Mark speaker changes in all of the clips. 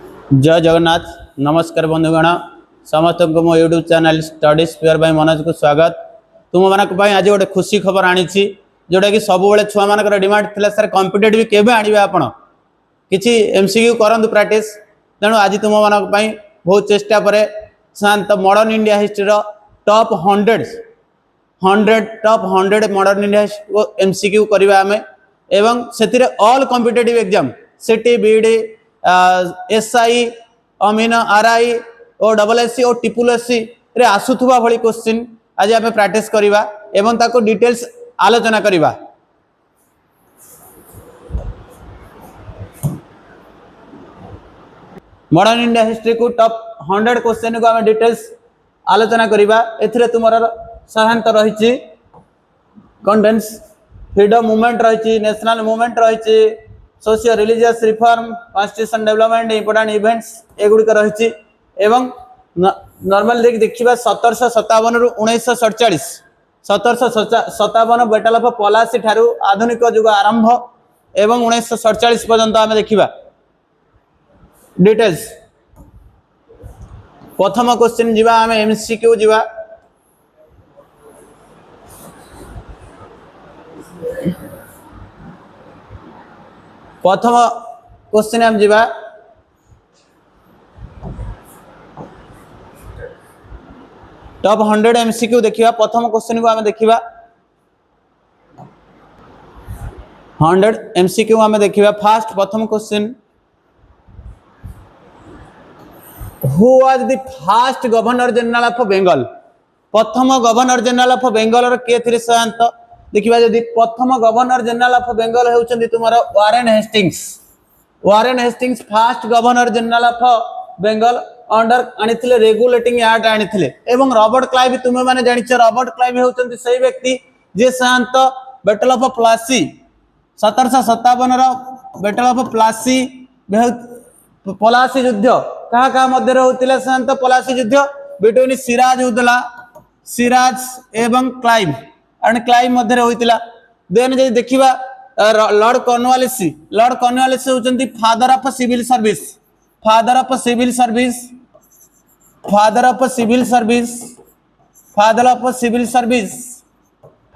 Speaker 1: जय जगन्नाथ। नमस्कार बंधुगण समस्त को मो YouTube channel study spare by Manoj को स्वागत। तुम मानक आज गोटे खुशी खबर आनी जोटा कि सब छुआ मान डिमांड थी सर कॉम्पिटेटिव केबे आनिबे आपण किछि एमसीक्यू करंतु प्रैक्टिस तेणु आज तुम मानक बहुत चेष्टा पर शांत modern India history top 100 top 100 modern India को एमसीक्यू करबा हमें एवं से all competitive exam CT BEd SI अमीन आरआई और डबल एससी और ट्रिपल एससी रे आसुथुबा भली क्वेश्चन आज आम प्रैक्टिस करवा एवं ताको डिटेल्स आलोचना करवा। मॉडर्न इंडिया हिस्ट्री को टॉप 100 क्वेश्चन को आम डिटेल्स आलोचना करवा। एथिरे तुमर साधारणतः रही कंटेंट्स फ्रीडम मूवमेंट रही नेशनल मूवमेंट रही socio religious reform constitution development important events एगुड़िक रही एवं नॉर्मल देखा 1757 रु 1947 1757 बैटल ऑफ पलासी ठारू आधुनिक युग आरंभ एवं 1947 पर्यंत आम देखा डिटेल्स। प्रथम क्वेश्चन जीवा आम एमसीक्यू जीवा। प्रथम क्वेश्चन हम जीवा टॉप 100 एमसीक्यू देखिबा। प्रथम क्वेश्चन को हमें देखिबा 100 एमसीक्यू हमें देखिबा। फर्स्ट प्रथम question who was the first governor general of Bengal. प्रथम गवर्नर जनरल ऑफ बेंगल रो के थिरे शांत देखिबा जदी प्रथम गवर्नर जनरल ऑफ बेंगल होउचंदी तुमारो Warren Hastings. Warren Hastings first governor general of Bengal under आनिथिले रेगुलेटिंग एक्ट आनिथिले एवं रॉबर्ट क्लाइव तुमे माने जानिछ रॉबर्ट क्लाइव होउचंदी सही व्यक्ति जे शांत बैटल ऑफ प्लासी 1757 रो बैटल ऑफ प्लासी पलासी युद्ध कहा कहा मध्य होतिला शांत पलासी युद्ध बिटवीन सिराज एवं क्लाइव एंड क्लाइव मध्य होतिला। देन जे देखिबा लॉर्ड कॉर्नवालिस होचंती father of civil service father of civil service father of civil service father of civil service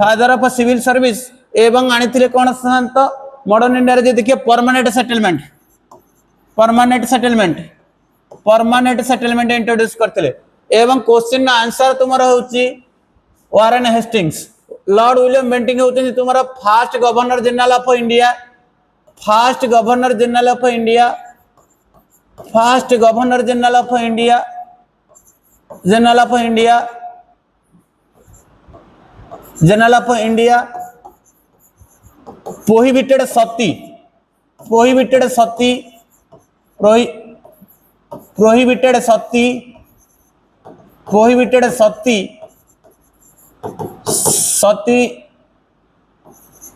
Speaker 1: father of civil service एवं आनिथिले कोन शांत मॉडर्न इंडिया रे जे देखिए परमानेंट सेटलमेंट इंट्रोड्यूस करथिले एवं क्वेश्चन आंसर तुमरा होची Warren Hastings. Lord William Bentinck होचंती तुमरा first governor general of India first governor general of India first governor general of India general of India general of India prohibited sati prohibited sati prohibited sati prohibited sati sati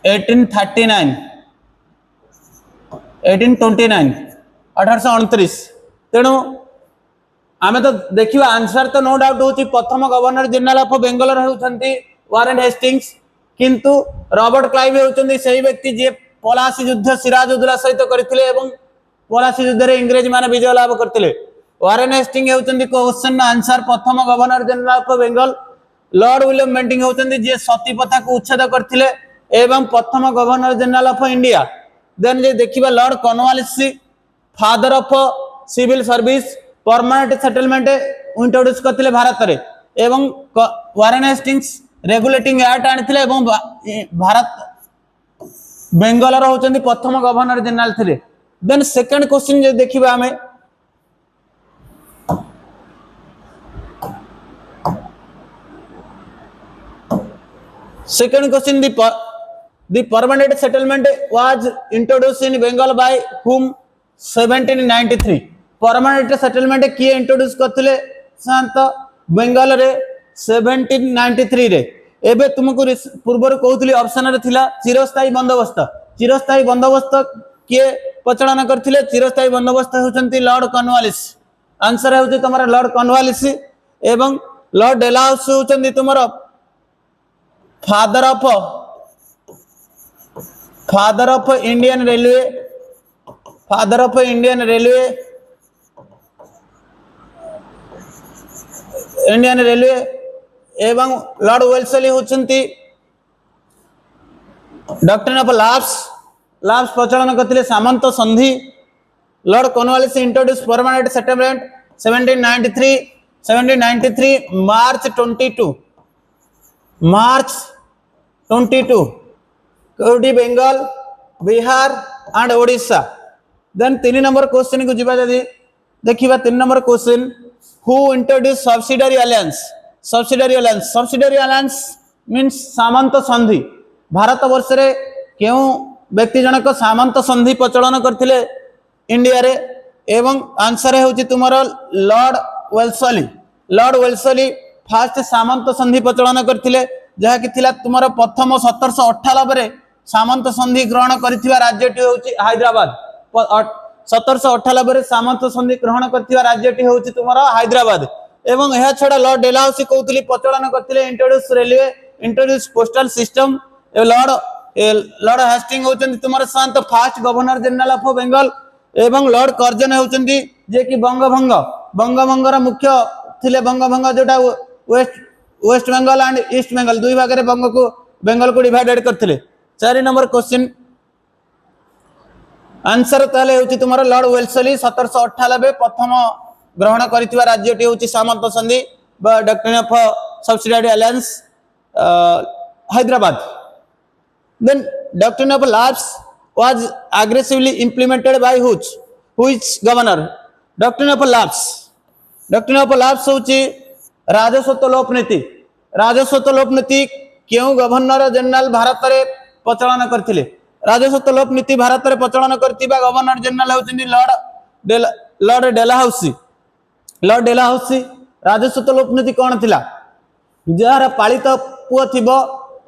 Speaker 1: 1829 1829 तेणु आमे तो देखिबा answer तो no doubt होची प्रथम governor general of Bengal होउछंती Warren Hastings किंतु Robert Clive होउछंती सही व्यक्ति जे पलासी युद्ध सिराजुद्दौला सहित करथिले एवं पलासी युद्ध रे इंग्रेज माने विजय लाभ करथिले। वारेन हेस्टिंग होउछंती क्वेश्चन आंसर प्रथम governor general of Bengal. Lord William Bentinck होउछंती जे सती प्रथा को उच्छेद करथिले एवं प्रथम governor general of India. Then जे देखिबा Lord Cornwallis father of civil service permanent settlement introduce करथिले भारत रे एवं वारेन हेस्टिंग्स रेगुलेटिंग एक्ट आनिथिले एवं भारत बेंगल रो होउछंती प्रथम गवर्नर जनरल थिले। देन सेकंड क्वेश्चन जे देखिबा हमें second question the permanent settlement was introduced in Bengal by whom 1793 permanent settlement किए introduce करथिले शांत बेंगल रे 1793 रे। एबे तुमको पूर्वर कहउतली ऑप्शन रे थिला चिरस्थायी बंदोबस्त किए प्रचलन करथिले। चिरस्थायी बंदोबस्त होचंती लॉर्ड कॉर्नवालिस। आंसर होची तुम्हारा लॉर्ड कॉर्नवालिस एवं लॉर्ड डेलाउस होचंती तुम्हारा father of Indian railway Indian railway एवं लॉर्ड वेल्सली होचंती डॉक्ट्रिन ऑफ लाप्स प्रचलन करथिले सामंत संधि। Lord Cornwallis introduce permanent settlement 1793 March 22 कोडी Bengal Bihar and Odisha. Then 3 number question को जीवा जदी देखिबा 3 number question who introduce subsidiary alliance means सामंत संधि। भारत वर्ष रे केउ व्यक्ति जनक सामंत संधि प्रचलन करथिले इंडिया रे एवं आंसर होची तुमरो लॉर्ड वेल्सली फास्ट सामंत संधि प्रचलन करथिले जहा कि थिला तुमरो प्रथम 1798 रे सामंत संधि ग्रहण करथिबा राज्यटी होची हैदराबाद। 1798 रे सामंत संधि ग्रहण करथिबा राज्यटी होची तुमरो हैदराबाद। एवं यह छडा लॉर्ड डेलहाउसी कहउतली प्रचलन करथिले introduce railway introduce postal system. Lord Hastings होचंती तुमरो शांत first governor general of Bengal एवं लॉर्ड कर्जन होचंती जे कि बंगभंगर मुख्य थिले। बंगभंग जोटा west Bengal and east Bengal दुई भाग रे बंगाल को डिवाइडेड करथिले। 4 नंबर क्वेश्चन आंसर ताले होची तुमरो लॉर्ड वेल्सली 1798 प्रथम ग्रहण करितबा राज्यटी होची सामंत संधि बा doctrine of subsidiary alliance Hyderabad. Then doctrine of lapse was aggressively implemented by which governor? Doctrine of lapse होची राजस्व लोप नीति। क्यों गवर्नर जनरल भारत रे प्रचलन करथिले? राजस्व लोप नीति भारत रे प्रचलन करथिबा गवर्नर जनरल होचंदी लॉर्ड डेलहाउसी। राजस्व लोप नीति कोन थिला? जार पालित पुओ थिबो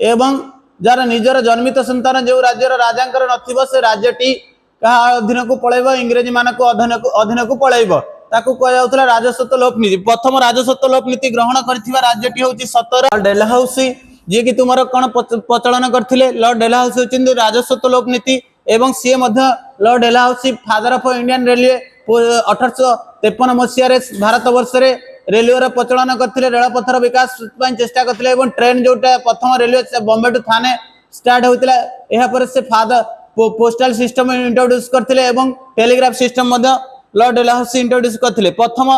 Speaker 1: एवं जार निजर जन्मित संतान जो राज्यर राजांकर नथिबो से राज्यटी कहा अधीन को पळैबो इंग्रेजी मानक अधीन को पळैबो ताकू कह जाउतला राजस्व लोप नीति। प्रथम राजस्व लोप नीति ग्रहण करथिबा राज्यटी होची 17 डेलहाउसी जे कि तुमरो कोन प्रचलन करथिले लॉर्ड डेलहाउसी होचिंदी राजस्व लोप नीति एवं सी मध्य Lord Dalhousie father of Indian railway 1853 मसिया रे भारत वर्ष रे रेलवे रे प्रचलन करथिले। रेलपथर विकास पय चेष्टा करथिले एवं ट्रेन जोटा प्रथम railway Bombay to Thane start होतिला। एहा पर से फादर पोस्टल सिस्टम इंट्रोड्यूस करथिले एवं टेलीग्राफ सिस्टम मध्य लॉर्ड डेलहाउसी इंट्रोड्यूस करथिले। प्रथम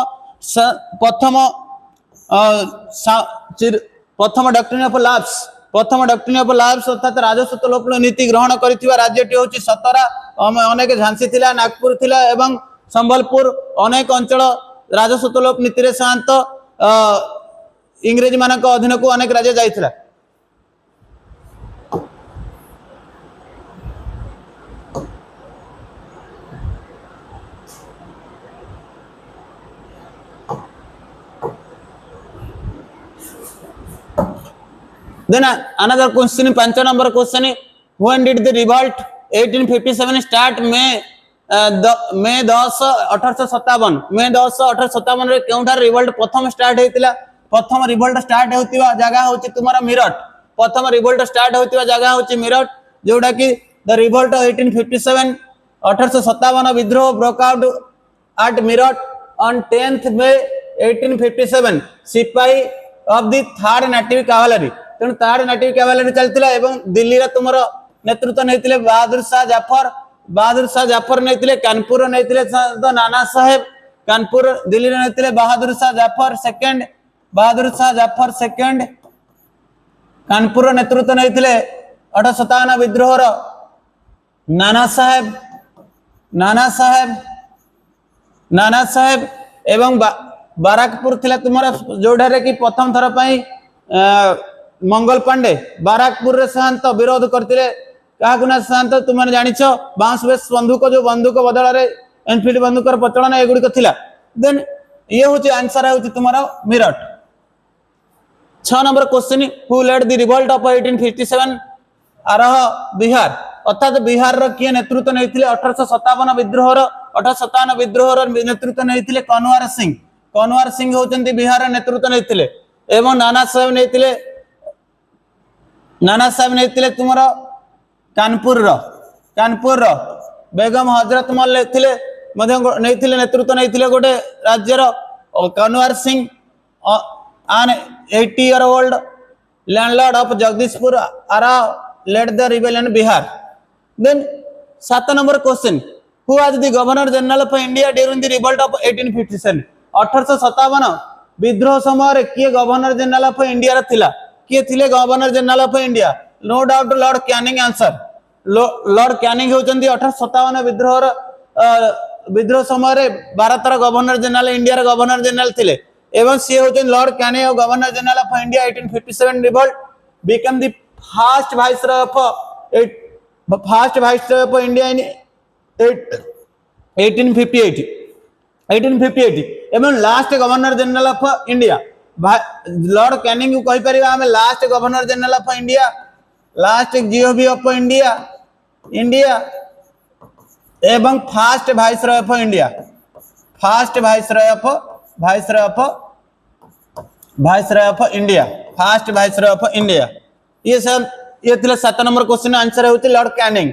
Speaker 1: डॉक्ट्रिन ऑफ लाप्स अर्थात राजस्व लोप नीति ग्रहण करथिबा राज्यटी होची 17 अनेक झांसी थिला नागपुर थिला एवं संबलपुर अनेक अंचल राजस्व लोप नीति रे शांत इंग्रेजी मानक अधीन को अनेक राज्य जाइथिला। Then another question, 5 number question, when did the revolt 1857 start? May 10 1857 रे केउठार रिवोल्ट प्रथम स्टार्ट हेतिला? प्रथम रिवोल्ट स्टार्ट होतिबा जगह होची तुमरा मेरठ। प्रथम रिवोल्ट स्टार्ट होतिबा जगह होची मेरठ जोडा कि द रिवोल्ट 1857 विद्रोह broke out at Meerut on 10th May 1857 सिपाही of the 3rd native cavalry. तेणु 3rd नेटिव कैवलरी चलतिला एवं दिल्ली रे तुमरो नेतृत्व नेतिले बहादुर शाह जाफर नेतिले। कानपुर नेतिले नाना साहेब। कानपुर दिल्ली रे नेतिले बहादुर शाह जाफर सेकंड। कानपुर नेतृत्व नेतिले 1857 विद्रोह रो नाना साहेब एवं बाराकपुर थिला तुमरा जोडा रे कि प्रथम थर पई मंगल पांडे बाराकपुर रे शांत विरोध करतिले। कागुना शांत तुम जानिछ बांस बेस बंदूक जो बंदूक बदल रे एनफील्ड बंदूक प्रचलन एगुड़ी थिला। देन ये होची आंसर होची तुम्हारा Meerut. 6 number question, who led the revolt of 1857? आरह बिहार अर्थात बिहार रो किए नेतृत्व नैथिले 1857 विद्रोह रो 1857 विद्रोह रो नेतृत्व नैथिले कनवार सिंह होचंती बिहार रो नेतृत्व नैथिले एवं नाना साहेब नैथिले तुमरा कानपुर रो बेगम हजरत महल नेतृत्व नहीं गोटे राज्यर कनवार Singh an 80-year-old landlord of Jagdishpur Ara led the rebellion in Bihar. Then 7 number question, who was the Governor General of India during the revolt of 1857? 1857 विद्रोह समय किए गवर्नर जनरल ऑफ इंडिया थिला किए थिले governor general of India? No doubt Lord Canning answer. Lord Canning होचंदी 1857 विद्रोह समय भारतर governor general India governor general थिले एवं सी होचंदी Lord Canning governor general of India 1857 revolt became the first viceroy of India in 1858 एवं last governor general of India Lord Canning को कहि परिबा हम last governor general of India last GOB of India India एवं first viceroy of India first viceroy of India first viceroy of India ये थिला 7 number question answer होती lord Canning.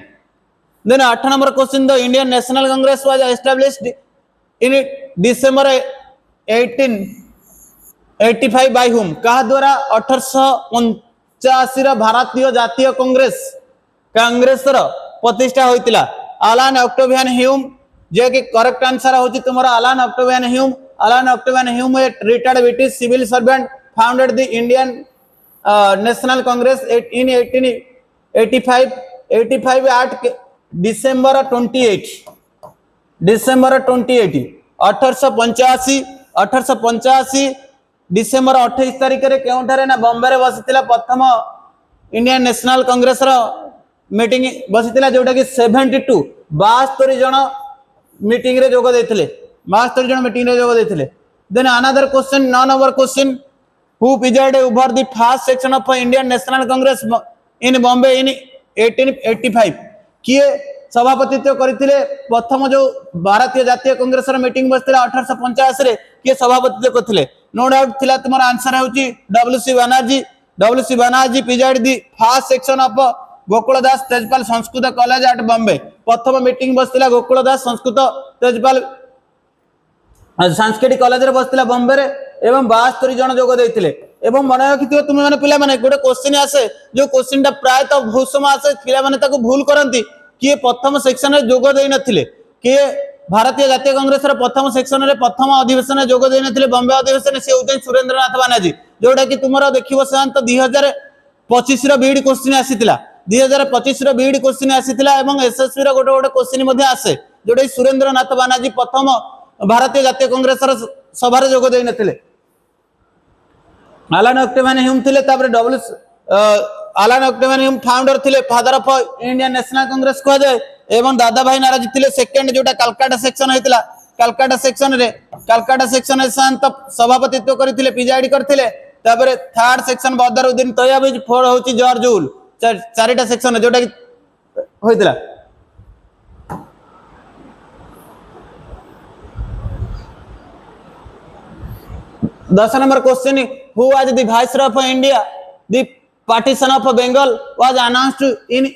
Speaker 1: Then 8 number question the Indian national Congress was established in December 1885 by whom कहा द्वारा 1885 भारतीय जातीय कांग्रेस प्रतिष्ठा होइतिला? अलान ऑक्टेवियन ह्यूम जे कि करेक्ट आंसर होची तुम्हारा Allan Octavian Hume a retired British civil servant founded the Indian national Congress in 1885 at December 28 1885 December 28 तारिख रे केउठारे ना बॉम्बे रे बसितिला प्रथम इंडियन नेशनल कांग्रेस रो मीटिंग बसितिला जोटा कि 72 जन मीटिंग रे जोग देथिले 72 जन मीटिंग रे जोग देथिले। Then another question 9 number question who presided over the first section of Indian national Congress in Bombay in 1885 किए सभापतित्व करथिले प्रथम जो भारतीय जातीय कांग्रेस रो मीटिंग बसतिला 1885 रे किए सभापतित्व करथिले? नो डाउट थिला तुमर आंसर होची WC Banerjee preside the first section of Gokuldas Tejpal Sanskrit college eight Bombay प्रथम मीटिंग बसतिला गोकुलदास संस्कृत तेजपाल सांस्कृतिक कॉलेज रे बसतिला बॉम्बे रे एवं 72 जन जोग देथिले। एवं मन रखिथियो तुम माने पिला माने गोटे क्वेश्चन आसे जो क्वेश्चन टा प्राय तो बहुत समय आसे पिला माने ताको भूल करंती किए प्रथम सेक्शन रे जोग देइ नथिले किए भारतीय जातीय कांग्रेस रे प्रथम सेक्शन रे प्रथम अधिवेशन रे जोग देइ नथिले बॉम्बे अधिवेशन से होते सुरेंद्रनाथ बानर्जी जोटा कि तुमरो देखिबो शांत 2025 रो बीड क्वेश्चन आसीतिला 2025 रो बीड क्वेश्चन आसीतिला एवं एसएससी रो गोटे क्वेश्चन मध्ये आसे जोटा सुरेंद्रनाथ बानर्जी प्रथम भारतीय जातीय कांग्रेस रो सभा रे जोग देइ नथिले। अलान ऑक्टेवियन ह्यूम थिले तापर अलान ऑक्टेवियन ह्यूम फाउंडर थिले father of Indian national Congress को जाय एवं दादा भाई नाराजी थिले सेकंड जोटा कलकत्ता सेक्शन होइतिला कलकत्ता सेक्शन रे शांत सभापतित्व करथिले प्रिजाइड करथिले। तापर third section Badruddin Tyabji four होची जॉर्ज उल चारिटा सेक्शन जोटा कि होइतिला। दस number question who was the viceroy of India the partition of Bengal was announced in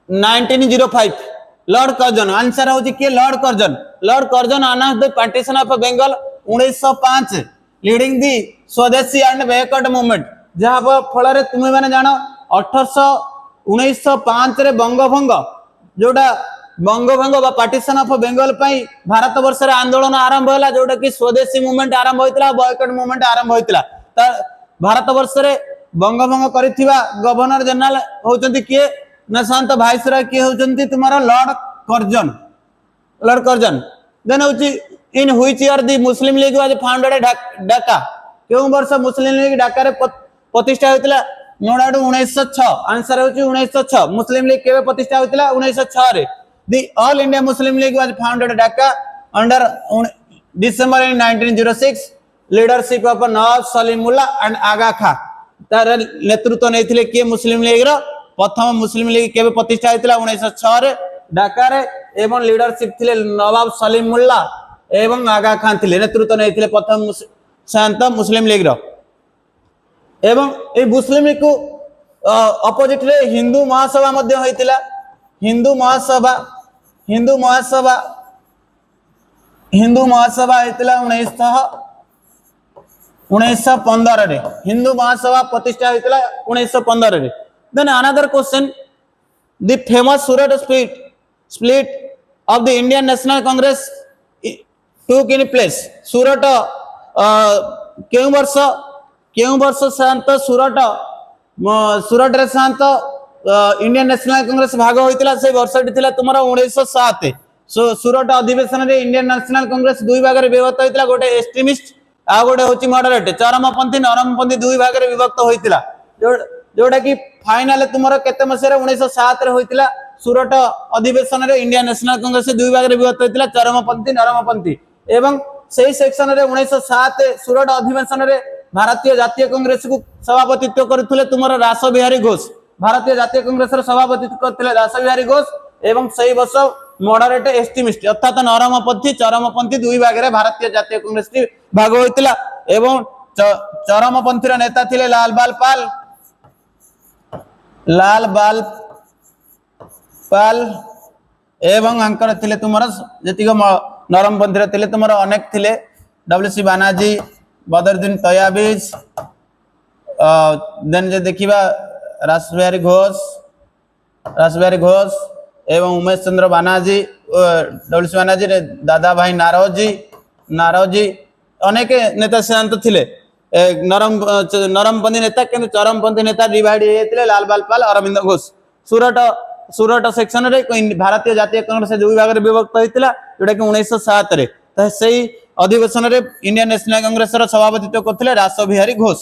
Speaker 1: 1905 lord Curzon answer होची के Lord Curzon announce the partition of Bengal 1905 leading the swadeshi and backward movement जहां फल रे तुम माने जानो 1905 रे बंगभंग जोटा बंगभंग बा पार्टीशन ऑफ बंगाल पई भारत वर्ष रे आंदोलन आरंभ होला जोटा कि स्वदेशी मूवमेंट आरंभ होइतला बॉयकॉट मूवमेंट आरंभ होइतला। भारत वर्ष रे बंगभंग करिथिबा गवर्नर जनरल होचंती किए ना शांत वाइसरॉय किए होचंती तुम्हारा लॉर्ड कर्जन। देन होची इन which year the Muslim League was founded Dhaka केउ वर्ष मुस्लिम लीग ढाका रे प्रतिष्ठा होइतला? नो डाउट 1906 आंसर होची 1906 मुस्लिम लीग केबे प्रतिष्ठा होइतला? 1906 रे। The All India Muslim League was founded Dhaka under December in 1906 leadership of Nawab Salimullah and Aga Khan तार नेतृत्व नेथिले किए मुस्लिम लीग रो प्रथम मुस्लिम लीग केबे प्रतिष्ठा होइतला? 1906 रे ढाका रे एवं लीडरशिप थिले नवाब सलीमुल्लाह एवं आगा खां थिले नेतृत्व नेथिले प्रथम शांत मुस्लिम लीग रो। एवं ए मुस्लिम लीग को अपोजिट रे हिंदू महासभा मध्य होइतिला। हिंदू महासभा हिंदू महासभा होता 1915 रे हिंदू महासभा प्रतिष्ठा होता 1915 रे। Then another question, the famous Surat split of the Indian National Congress took in place। Surat केउ वर्ष शांत सूरत रे शांत इंडियन नेशनल कांग्रेस भाग होइतिला से वर्षटी थिला तुमरा 1907। सूरत अधिवेशन रे इंडियन नेशनल कांग्रेस दुई भाग रे विभक्त होइतिला, गोटे एक्सट्रीमिस्ट आ गोटे होची मॉडरेट, चरमपंथी नरमपंथी दुई भाग रे विभक्त होइतिला, जोटा कि फाइनल तुमरा केते मसेरे 1907 रे होइतिला। सूरत अधिवेशन रे इंडियन नेशनल कांग्रेस दुई भाग रे विभक्त होइतिला, चरमपंथी नरमपंथी। एवं सेही सेक्शन रे 1907 सूरत अधिवेशन रे भारतीय जातीय कांग्रेस को सभापतित्व करथिले तुमरा रास बिहारी घोष। भारतीय जातीय कांग्रेस रे सभापतित्व करथिले रास बिहारी घोष। एवं सही वर्ष मॉडरेट एक्सट्रीमिस्ट अर्थात नरमपंथी चरमपंथी दुई भाग रे भारतीय जातीय कांग्रेस की भाग होइतिला। एवं चरमपंथी रा नेता थिले लाल बाल पाल एवं अंकर थिले तुमरा जतिक नरमपंथी रे थिले तुमरा अनेक थिले, डब्ल्यूसी बानाजी, बदरुद्दीन तयाबीज, देन जे देखिबा रासबिहारी घोष एवं उमेश चंद्र बानाजी, डब्ल्यूसी बानाजी रे दादा भाई नारोजी अनेक नेता शांत थिले। नरमपंथी नेता किंतु चरमपंथी नेता डिवाइड हेतिले लाल बाल पाल, अरविंद घोष। सूरत सेक्शन रे भारतीय जातीय कांग्रेस दुई भाग रे विभक्त होइतिला, जोटा कि 1907 रे। त सेही अधिवेशन रे इंडियन नेशनल कांग्रेस रो सभापतित्व करथिले रास Bihari Ghosh.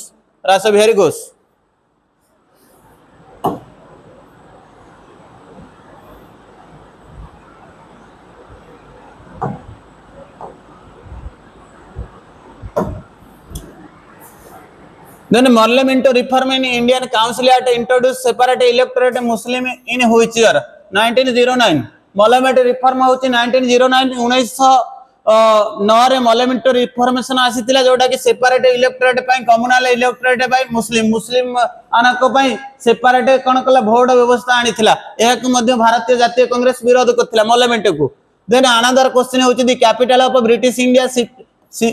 Speaker 1: Then Parliamentary reform in Indian Council Act introduced separate electorate Muslim in which year? 1909। Parliamentary reform होची 1909 1909 रे Parliamentary reformation आसीतिला, जोटा कि सेपरेट इलेक्टोरेट पई कम्युनल इलेक्टोरेट पई मुस्लिम आनक पई सेपरेट कोन कला वोट व्यवस्था आनीथिला। एहाक मध्य भारतीय जातीय कांग्रेस विरोध करथिला पार्लियामेंट को। देन अनदर क्वेश्चन होची the capital of British India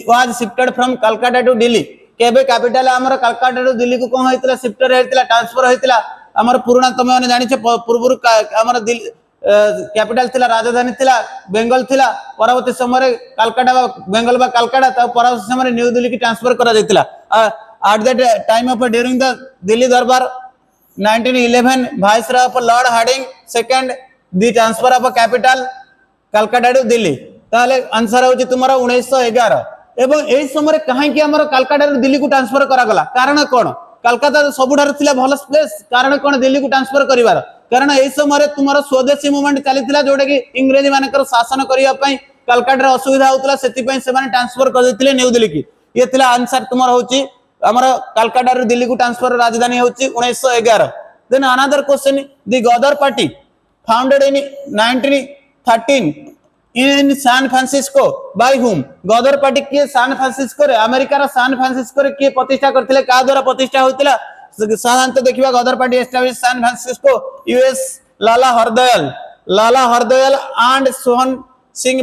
Speaker 1: was shifted from Calcutta to Delhi. केबे कैपिटल हमर कलकत्ता टू दिल्ली को कोन होइतिला शिफ्टर हेतिला ट्रांसफर होइतिला। हमर पुराना तमे माने जानि छे पूर्वरु हमर दिल्ली कैपिटल थिला, राजधानी थिला बेंगल थिला। परवर्ती समय कलकत्ता बेंगल बा कलकत्ता त परवर्ती समय न्यू दिल्ली की ट्रांसफर करा जायतिला। At that time of during the Delhi Darbar 1911 viceroy of Lord Hardinge second the transfer of capital Calcutta to Delhi. ताले आंसर होची तुम्हारा 1911। एवं एही समय कहां कि हमर कलकत्ता टू दिल्ली को ट्रांसफर करा गला, कारण कोन? कलकत्ता सबुठार थिला भल प्लेस, कारण कोन दिल्ली को ट्रांसफर करिवार? कारण एही समय तुम्हारा स्वदेशी मूवमेंट चलीथिला, जोटा कि इंग्रजी मानकर शासन करिया पई कलकत्ता रे असुविधा होतला, सेति पई से माने ट्रांसफर कर देथिले न्यू दिल्ली की। ये थिला आंसर तुम्हारा होची हमर कलकत्ता रे दिल्ली को ट्रांसफर राजधानी होची 1911। Then another question, the Ghadar party founded in 1913 in San Francisco by whom. Ghadar party के सैन फ्रांसिस्को रे अमेरिका रा सैन फ्रांसिस्को रे के प्रतिष्ठा करथिले, का द्वारा प्रतिष्ठा होतिला? साधारणतः देखिबा Ghadar Party establish San Francisco US Lala Hardayal and Sohan Singh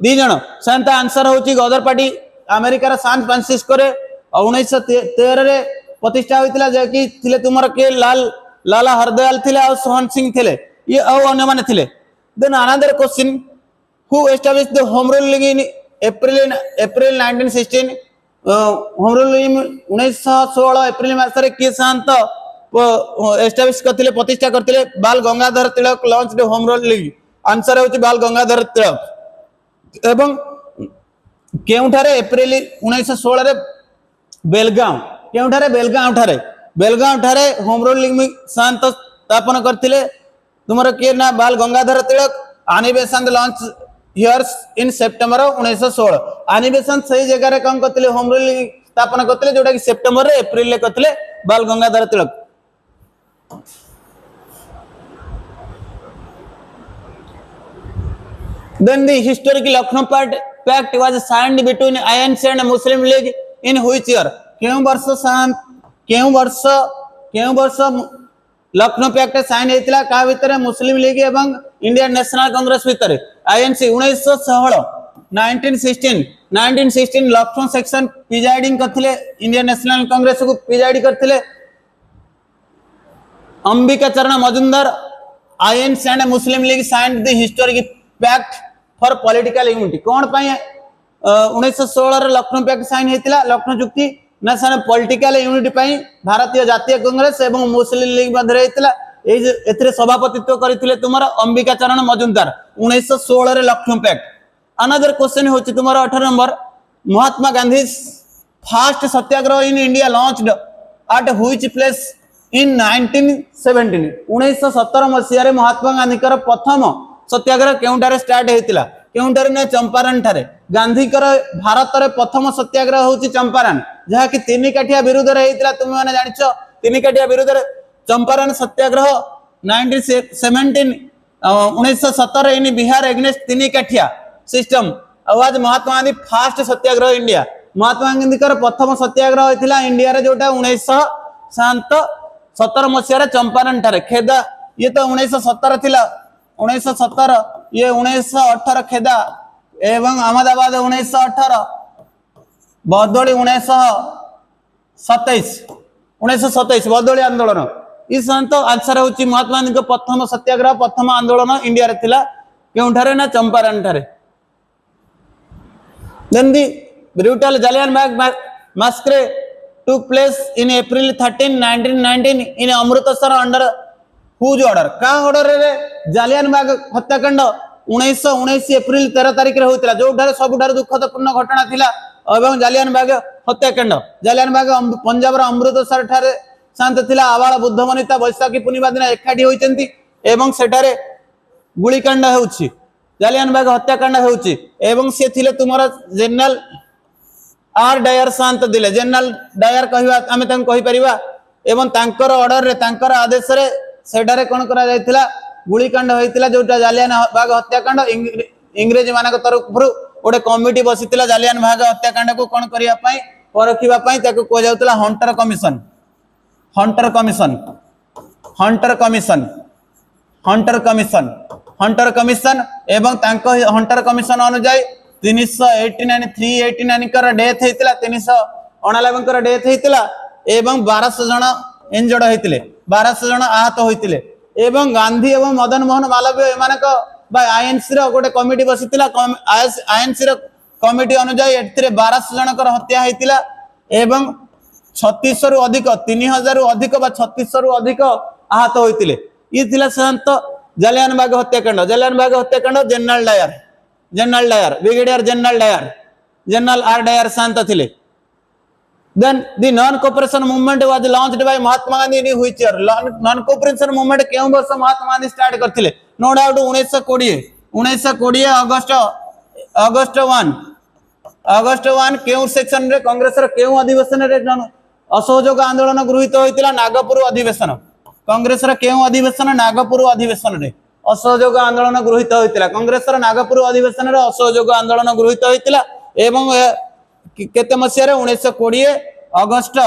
Speaker 1: दी जण। सेंता आंसर होची गदर पार्टी अमेरिका रा सैन फ्रांसिस्को रे 1913 रे प्रतिष्ठा होतिला, जे कि थिले तुमर के लाला हरदयाल थिले और सोहन सिंह थिले, ये और अन्य माने थिले। Then another question, who established the home rule league in April 1916। Home rule league 1916 April मास रे के शांत एस्टैब्लिश करथिले, प्रतिष्ठा करथिले? Bal Gangadhar Tilak launched home rule league. Answer होची बाल गंगाधर तिलक। एवं केउठारे अप्रैल 1916 रे बेलगांव, केउठारे बेलगांव ठारे होम रूल लीग में शांत स्थापन करथिले तुमरा के ना बाल गंगाधर तिलक। अधिवेशन लॉन्च हियर्स इन सितंबर 1916। अधिवेशन सही जगह रे काम करथिले, होम रूल लीग स्थापन करथिले, जोटा कि सितंबर रे अप्रैल ले करथिले बाल गंगाधर तिलक। Then the historical Lucknow Pact was signed between INC and Muslim League in which year? केउ वर्ष लखनऊ पैक्ट साइन होता क्या भितर मुस्लिम लीग एवं इंडियन नेशनल कांग्रेस भितर आईएनसी 1916 1916 लखनऊ सेक्शन प्रिजाइडिंग करथिले इंडियन नेशनल कांग्रेस को प्रिजाइड करथिले Ambika Charan Majumdar INC and Muslim League signed the historic pact for political unity कौन पाए 1916 रे लखनऊ पैक्ट साइन होता लखनऊ चुक्ति ना सारे पॉलिटिकल यूनिटी पाई भारतीय जातीय कांग्रेस एवं मुस्लिम लीग मध्य होता एथिरे सभापतित्व करथिले तुमरा अंबिका चरण मजुमदार 1916 रे लखनऊ पैक्ट। अनदर क्वेश्चन होची तुमरा 18 number Mahatma Gandhi first Satyagraha in India launched at which place in 1917 1917 मसीह रे महात्मा गांधी कर प्रथम सत्याग्रह केउंटारे स्टार्ट हेतिला केउंटारे ने चंपारण ठारे गांधी कर भारत रे प्रथम सत्याग्रह होची चंपारण जहा कि तीन काठिया विरुद्ध रे हेतिला तुम माने जानिछो तीन काठिया विरुद्ध रे चंपारण सत्याग्रह 1917 1917 इन बिहार एग्नेस्ट तीन काठिया सिस्टम आज महात्मा गांधी फर्स्ट सत्याग्रह इंडिया महात्मा गांधी कर प्रथम सत्याग्रह होइतिला इंडिया रे जोटा 1917 मसीह रे चंपारण ठारे खेदा ये तो 1917 थिला 1917 ये 1918 खेदा एवं अहमदाबाद 1918 बरदोली 1927 बरदोली आंदोलन इस तो आंसर होची महात्मा गांधी को प्रथम सत्याग्रह प्रथम आंदोलन इंडिया रे थिला केउठारे ना चंपारण ठारे। Then the brutal Jallianwala massacre took place in April 13, 1919 in Amritsar under whose order? का order रे जालियानबाग हत्याकांड 1919 एप्रिल 13 तारिख रे होइतला जोठारे सबुठारे दुखदपूर्ण घटना थिला एवं जालियानबाग हत्याकांड जालियानबाग पंजाब रो अमृतसर ठारे शांत थिला आवाळ बुद्ध वनिता बैशाखी पूर्णिमा दिन एकाठी होइचंती एवं सेठारे गुलिकांड होउची जालियानबाग हत्याकांड होउची एवं से थिले तुमरा जनरल आर डायर शांत दिले जनरल डायर कहिवा आमे तन कहि परिबा एवं तांकर ऑर्डर रे तांकर आदेश रे सेडारे कोन करा जायतिला गुलिकांड होइतिला जोटा जालियानबाग हत्याकांड इंग्रेज मानक तरफ ओडे कमिटी बसितिला जालियानबाग हत्याकांड को कोन करिया पई परखिबा पई ताको को जाउतिला Hunter commission Hunter commission Hunter commission Hunter commission Hunter commission एवं तांको हंटर कमिशन अनुसार 389 कर डेथ हेतिला 389 कर डेथ हेतिला एवं 1200 जन इंजर्ड हेतिले 1200 जन आहत होइतिले एवं गांधी एवं मदन मोहन मालवीय एमानक बाय आईएनसी रो गोटे कमिटी बसितिला आईएनसी रो कमिटी अनुसार एथिरे 1200 जन कर हत्या हेतिला एवं 3600 रु अधिक 3000 रु अधिक बा 3600 रु अधिक आहत होइतिले ई थिला शांत जालियानबाग हत्याकांड general Dyer brigadier general R Dyer शांत थिले। Then the non cooperation movement was launched by Mahatma Gandhi in which year non cooperation movement केउ वर्ष महात्मा गांधी स्टार्ट करथिले नो डाउट 1920 अगस्त 1 केउ सेक्शन रे कांग्रेस रे केउ अधिवेशन रे असहयोग आंदोलन गृहीत होइतिला नागपुर अधिवेशन कांग्रेस रे केउ अधिवेशन नागपुर अधिवेशन रे असहयोग आंदोलन गृहीत होइतिला कांग्रेस रे नागपुर अधिवेशन रे असहयोग आंदोलन गृहीत होइतिला एवं केते मसिया रे 1920 अगस्त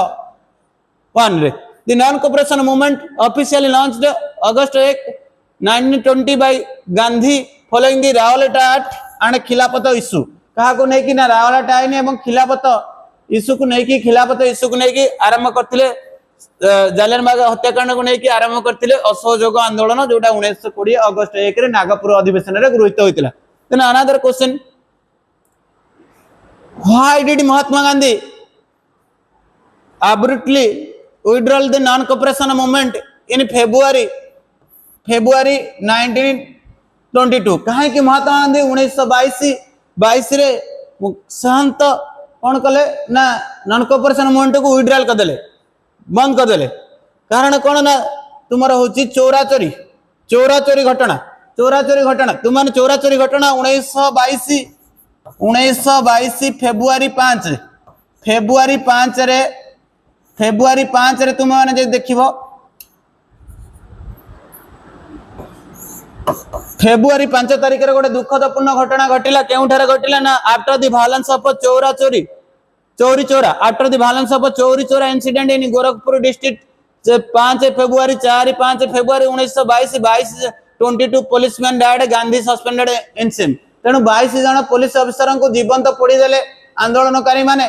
Speaker 1: 1 रे the non cooperation movement officially launched August 1 1920 by Gandhi following the Rowlatt act and Khilafat issue कहा को नै कि ना रावलटा आईन एवं खिलाफत इशू को नै कि आरंभ करथिले जालियानबाग हत्याकांड को नहीं आरंभ करथिले असहयोग आंदोलन जोटा 1920 अगस्त 1 रे नागपुर अधिवेशन रे गृहीत होइतिला। Then another question why did Mahatma Gandhi abruptly withdraw the non cooperation movement in February 1922 कहे कि महात्मा गांधी 1922 रे शांत कोन कले ना नॉन कोऑपरेशन मूवमेंट को विड्रॉल कर देले बंद कर देले कारण कौन ना तुमर होची चोराचोरी घटना तुम चोराचोरी घटना 1922 फेब्रुआरी 5 रे तुम माने जे देखिबो फेब्रुआरी 5 तारिख रे गोटे दुखदपूर्ण घटना घटिला केउठारे घटिला ना after the violence of Chauri चोरा after the violence of Chauri Chaura incident in Gorakhpur district 5 February 4-5 February 1922 22 policeman died Gandhi suspended in सिम। तेणु 22 जन पुलिस अफिसर को जीवंत पोड़ी देले आंदोलनकारी माने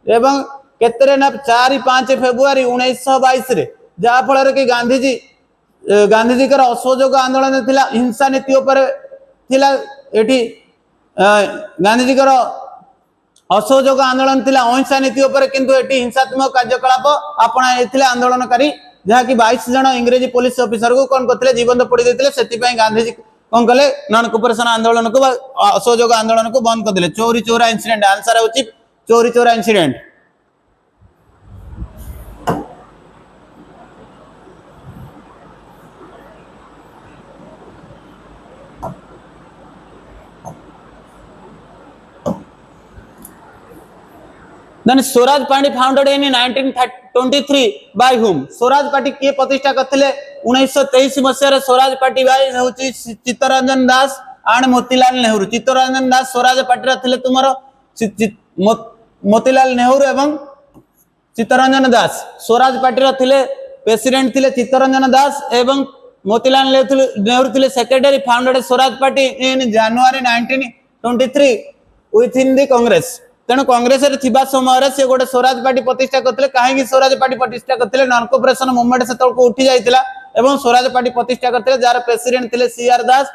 Speaker 1: एवं केतरे ना 4-5 फेब्रुआरी 1922 रे जहा फल कि गांधीजी का असहयोग आंदोलन थिला हिंसा नीति ऊपर थिला एठी गांधीजी का असहयोग आंदोलन थिला अहिंसा नीति ऊपर किंतु एठी हिंसात्मक कार्यकलाप अपना आंदोलनकारी जहा कि 22 जन इंग्रेजी पुलिस ऑफिसर को कौन करथिले जीवंत पोड़ी देथिले सेति पई गांधीजी कौन कले नॉन कोऑपरेशन आंदोलन को असहयोग आंदोलन को बंद कर दिले। चोरी चोरा इंसिडेंट आंसर होची Chauri Chaura incident. Then Swaraj party founded in 1923 by whom? Swaraj Party किए प्रतिष्ठा करथिले 1923 मसिया स्वराज पार्टी बाय होची चित्तरंजन दास एंड मोतीलाल नेहरू। चित्तरंजन दास स्वराज पार्टी रा थिले तुमरो मोतीलाल नेहरू एवं चित्तरंजन दास स्वराज पार्टी रा थिले प्रेसिडेंट थिले चित्तरंजन दास एवं मोतीलाल नेहरू थिले secretary founded Swaraj party in January 1923 with in the Congress. तेणु कांग्रेस समय से गोटे स्वराज पार्टी प्रतिष्ठा करते कहीं स्वराज पार्टी प्रतिष्ठा करते नॉन कोऑपरेशन मूवमेंट से उठी जाइतिला एवं स्वराज पार्टी प्रतिष्ठा करते जार प्रेसिडेंट थिले सीआर दास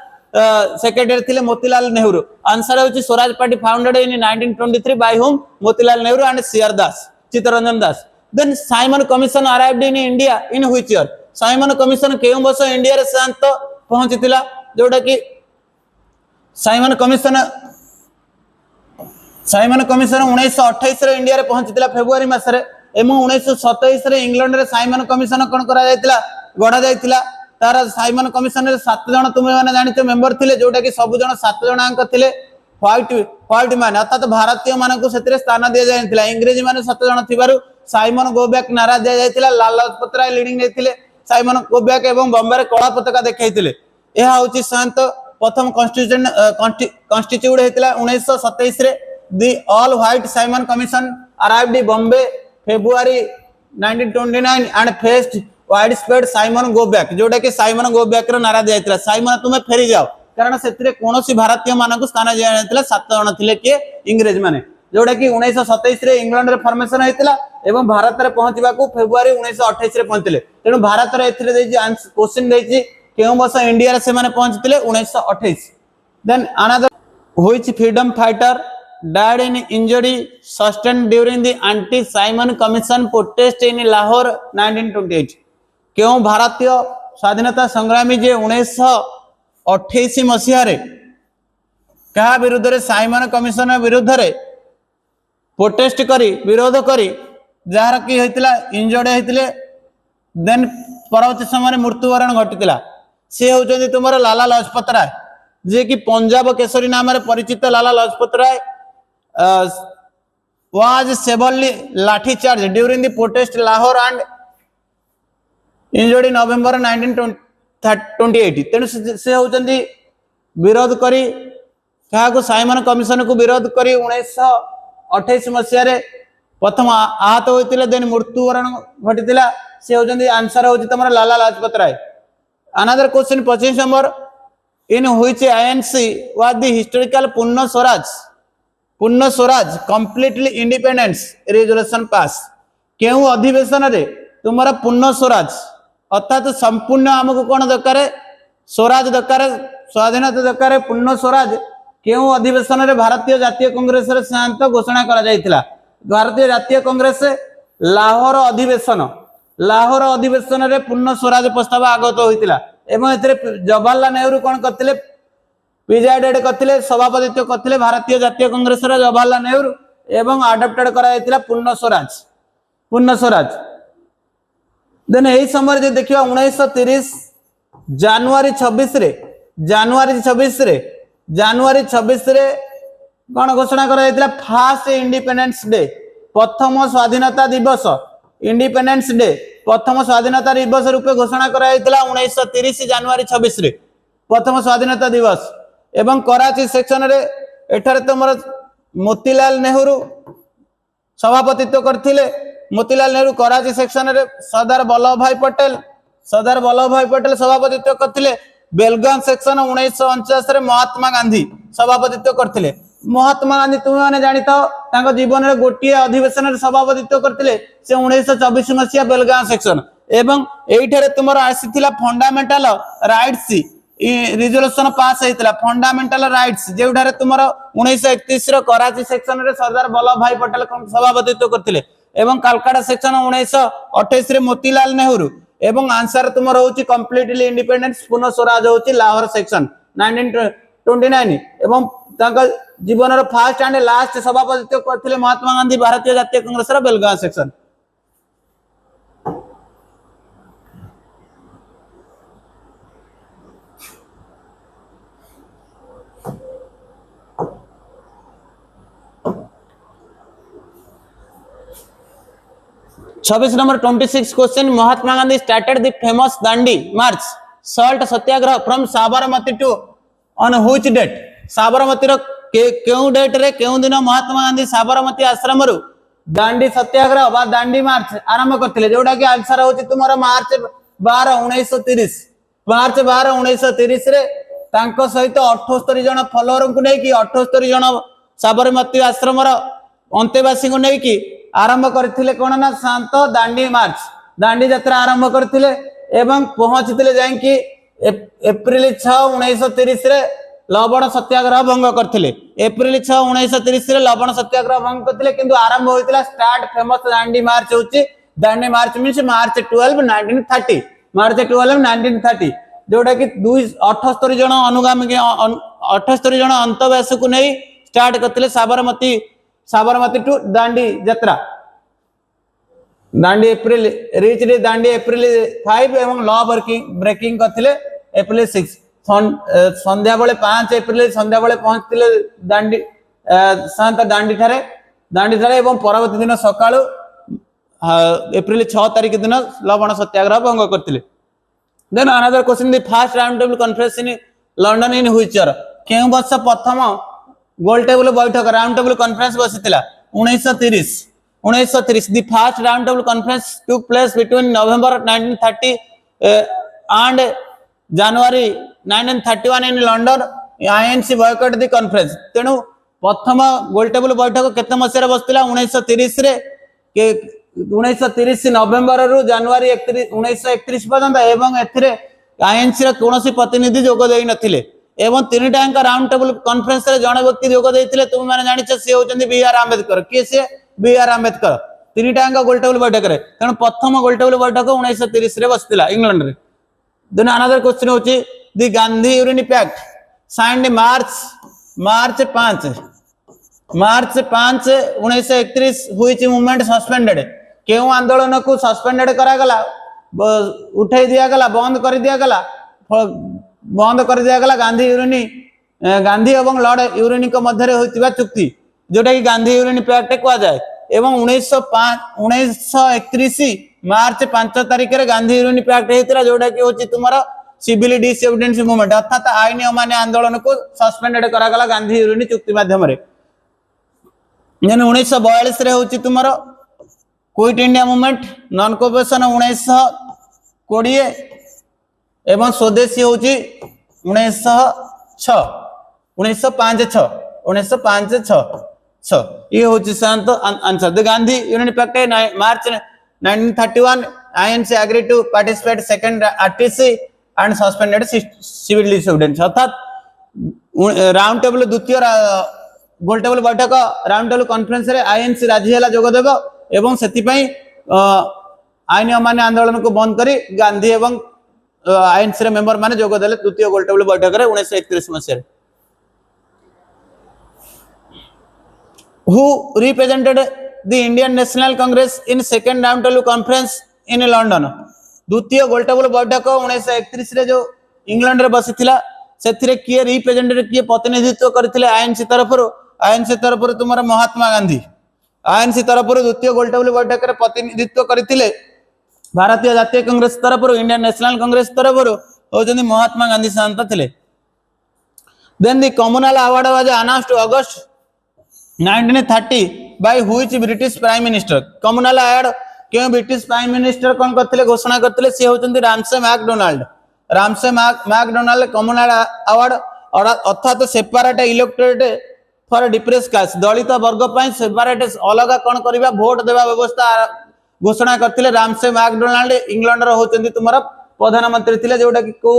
Speaker 1: सेक्रेटरी थिले मोतीलाल नेहरू। आंसर होची Swaraj party founded in 1923 by whom? Motilal Nehru and CR Das Chittaranjan Das. Then Simon commission arrived in India in which year? Simon commission केउ वर्ष इंडिया रे शांत पहुंचीतिला जोटा कि साइमन कमिशन 1928 रे इंडिया रे पहुंचीतिला फेब्रुआरी मास रे एवं 1927 रे इंग्लैंड रे साइमन कमिशन कोन करा जायतिला गढ़ा जायतिला। तार साइमन कमिशन रे 7 जन तुमे माने जानितो मेंबर थिले जोटा कि सब जन 7 जन अंक थिले व्हाइट मैन अर्थात भारतीय मान को सेतिरे स्थान दिया जायतिला। इंग्रेजी माने 7 जन थिबारु साइमन गो बैक नारा दिया जायतिला। लाल Lajpat Rai leading नेथिले Simon go back एवं बॉम्बे रे कला पताका देखाइतिले। एहा होची शांत प्रथम कॉन्स्टिट्यूट हेतिला 1927 रे। The all white Simon Commission arrived in Bombay February 1929 and faced widespread Simon go back जोटा कि साइमन गो बैक रो नारा दिया साइमन तुम्हें फेरी जाओ कारण से कौन भारतीय मान को स्थान दिया 7 जन थिले के इंग्रेज माने जोटा कि 1927 रे इंग्लैंड रे फॉर्मेशन हेतिला एवं भारत रे पहुंचबा को फेब्रुआरी 1928 रे पहुंचले। तेणु भारत रे एथिरे देछि क्वेश्चन देछि केउ वर्ष इंडिया रे से माने पहुंचतिले 1928। Then another which freedom fighter died in injury sustained during the anti-Simon Commission protest in Lahore 1928? क्यों भारतीय स्वाधीनता संग्रामी जे 1928 मसीह रे कहा विरुद्ध रे साइमन कमिशन विरुद्ध रे प्रोटेस्ट करी विरोध करी जार की होइतिला इंजर्ड होइतिले देन परवर्ती समय मृत्युवरण घटितिला। से होचंदी तुमरो लाला लाजपत राय जे कि पंजाब केसरी नाम रे परिचित लाला लाजपत राय was severely lathi charged during the protest Lahore and injured in November 1928। तेणु से होचंदी विरोध करी कहा को साइमन कमिशन को विरोध करी 1928 मसिया रे प्रथम आहत होइतिले देन मृत्युवरण घटितिला। से होचंदी आंसर होची तमरा Lala Lajpat Rai. Another question 25 number in which INC was the historical Purna Swaraj completely independence resolution pass? केउ अधिवेशन रे तुमरा पूर्ण स्वराज अर्थात संपूर्ण हमको कोन दरकार स्वराज दरकार स्वाधीनता दरकार पूर्ण स्वराज केउ अधिवेशन रे भारतीय जातीय कांग्रेस रे शांत घोषणा करा जायतिला? भारतीय जातीय कांग्रेस लाहौर अधिवेशन रे पूर्ण स्वराज प्रस्ताव आगत होइतिला एवं एथरे जवाहरलाल नेहरू कोन करथिले प्रिजाइडेड करथिले सभापतित्व करथिले भारतीय जातीय कांग्रेस रे जवाहरलाल नेहरू एवं अडॉप्टेड करा जायतिला पूर्ण स्वराज। देन एही समय जे देखिबा 1930 जनवरी 26 रे कोन घोषणा करा जायतिला? फर्स्ट इंडिपेंडेंस डे प्रथम स्वाधीनता दिवस इंडिपेंडेंस डे प्रथम स्वाधीनता दिवस रूपे घोषणा करा जायतिला 1930 जनवरी 26 रे प्रथम स्वाधीनता दिवस। एवं कराची सेक्शन रे एठारे तुमर मोतीलाल नेहरू सभापतित्व करथिले मोतीलाल नेहरू कराची सेक्शन रे सरदार वल्लभ भाई पटेल सभापतित्व करथिले। बेलगाम सेक्शन 1949 रे महात्मा गांधी सभापतित्व करथिले। महात्मा गांधी तुम मैंने जानी था जीवन में गोटे अधिवेशन सभापतित्व करथिले से 1924 मसीहा बेलगाम सेक्शन। एवं एइठारे तुमर आसीथिला फंडामेंटल राइट्स रिजोल्यूशन पास होता फंडामेंटल राइट्स जोठारे तुमर 1931 रो कराची सेक्शन रे सरदार वल्लभ भाई पटेल सभापतित्व करथिले। एवं कलकत्ता सेक्शन 1928 रे मोतीलाल नेहरू। एवं आंसर तुम होची कंप्लीटली इंडिपेंडेंस पुनः स्वराज होची लाहौर सेक्शन 1929। एवं तांका जीवन रो फर्स्ट एंड लास्ट सभापतित्व करथिले महात्मा गांधी भारतीय जातीय कांग्रेस रो बेलगाम सेक्शन। छब्बीस number 26 question Mahatma Gandhi started the famous Dandi march salt Satyagraha from Sabarmati to on which date. Sabarmati रो केउ डेट रे केउ दिन महात्मा गांधी साबरमती आश्रम रु दांडी सत्याग्रह बा दांडी मार्च आरंभ करथिले जोडा कि आंसर होची तुमरो मार्च 12 1930। मार्च 12 1930 रे तांको सहित 78 जन फॉलोअर को नै कि 78 जन साबरमती आश्रम रो अंतेवासी को नै कि आरंभ करथिले कोन ना शांत दांडी मार्च दांडी यात्रा आरंभ करथिले। एवं पहुंचथिले जाय कि एप्रिल 6 1930 रे लवण सत्याग्रह भंग करथिले। एप्रिल 6 1930 रे लवण सत्याग्रह भंग करथिले किंतु आरंभ होइतिला स्टार्ट फेमस दांडी मार्च होची दांडी मार्च मींस मार्च 12 1930 मार्च 12 1930 जोटा कि 78 जन अनुगामी 78 जन अंतवासी को नै स्टार्ट करथिले साबरमती टू दांडी यात्रा। दांडी एप्रिल रीच रे दांडी एप्रिल 5 एवं लॉ ब्रेकिंग करथिले एप्रिल 6 संध्या बेले 5 एप्रिल संध्या बेले पहुंचथिले दांडी शांत दांडी ठारे एवं परवर्ती दिन सकाळु एप्रिल 6 तारिख दिन लवण सत्याग्रह भंग करथिले। Then another question the first round table conference in London in which year केउ वर्ष प्रथम गोल टेबल बैठक राउंड टेबल कॉन्फ्रेंस बसिथिला 1930 the first round table conference took place between November 1930 and January 1931 in London INC boycott the conference. तेनु प्रथम गोल table बैठक केते मसिया बसिथिला 1930 रे के 1930 नवंबर रु जनवरी 1931 पर्यंत। एवं एथिरे आईएनसी रा कोनोसी प्रतिनिधि जोग देई नथिले। एवं तीन टाइम राउंड टेबल कॉन्फ्रेंस रे जण व्यक्ति जोग देइथिले तुम माने जानिछ से होचंदी बीआर आंबेडकर। के से बीआर आंबेडकर तीन टाइम गोल टेबल बैठक रे तेन प्रथम गोल टेबल बैठक 1930 रे बसतिला इंग्लैंड रे। देन अनदर क्वेश्चन होची the Gandhi union pact signed March 5 1931 which movement suspended केउ आंदोलन को सस्पेंडेड करा गला उठै दिया गला बंद कर दिया गला गांधी एवं लॉर्ड यूरेनी को मध्य होइतिबा चुक्ति जोटा कि गांधी यूरेनी पैक्ट कहा जाए। एवं 1931 मार्च 5 तारिख रे गांधी यूरेनी पैक्ट हेतिरा जोटा कि होची तुमरा सिविल डिसोबीडियंस मूवमेंट अर्थात आईन अमान्य आंदोलन को सस्पेंडेड करा गला गांधी यूरेनी चुक्ति माध्यम रे। 1942 रे होची तुमरा quit India movement non cooperation 1920 एवं स्वदेशी होची 1905 ये होची शांत answer. The Gandhi union pact March 1931 INC agree to participate second RTC and suspended civil disobedience अर्थात राउंड टेबल द्वितीय गोल टेबल बैठक राउंड टेबल कॉन्फ्रेंस रे आईएनसी राजी हला जोग देबो एवं सेति पई आईन अमान्य आंदोलन को बंद करी गांधी एवं आईएनसी रे मेंबर माने जोग देले द्वितीय गोल टेबल बैठक रे 1931 मसिया। Who represented the Indian National Congress in second round table conference in London? द्वितीय गोल टेबल बैठक 1931 रे जो इंग्लैंड रे बसिथिला सेथिरे किए रिप्रेजेंटेटिव किए प्रतिनिधित्व करथिले आईएनसी तरफ तुमरा महात्मा गांधी आईएनसी तरफ द्वितीय गोल टेबल बैठक रे प्रतिनिधित्व करथिले भारतीय जातीय कांग्रेस तरफ इंडियन नेशनल कांग्रेस तरफ होजनी महात्मा गांधी शांत थिले। Then the communal award was announced August 1930 by which British Prime Minister? Communal award क्यों ब्रिटिश प्राइम मिनिस्टर कौन करथिले घोषणा करथिले से होचंती Ramsay MacDonald. Ramsay MacDonald communal award अर्थात separate electorate for depress class Dalit वर्ग पर सेपरेट अलग कौन करबा वोट देवा व्यवस्था घोषणा करथिले रामसे मैकडोनाल्ड। इंग्लैंड रो होचंती तुमरा प्रधानमंत्री थिले जोटा कि को